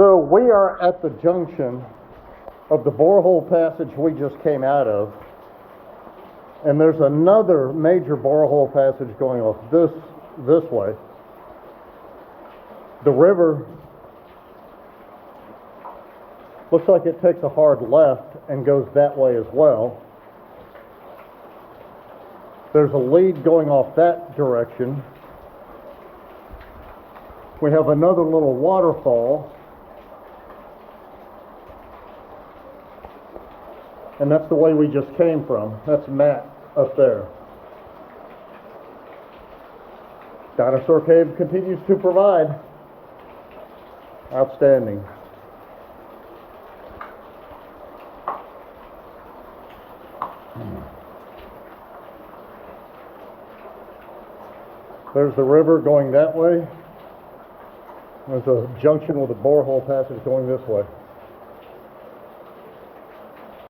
So we are at the junction of the borehole passage we just came out of, and there's another major borehole passage going off this way. The river looks like it takes a hard left and goes that way as well. There's a lead going off that direction. We have another little waterfall, and that's the way we just came from. That's Matt up there. Dinosaur Cave continues to provide. Outstanding. There's the river going that way. There's a junction with a borehole passage going this way.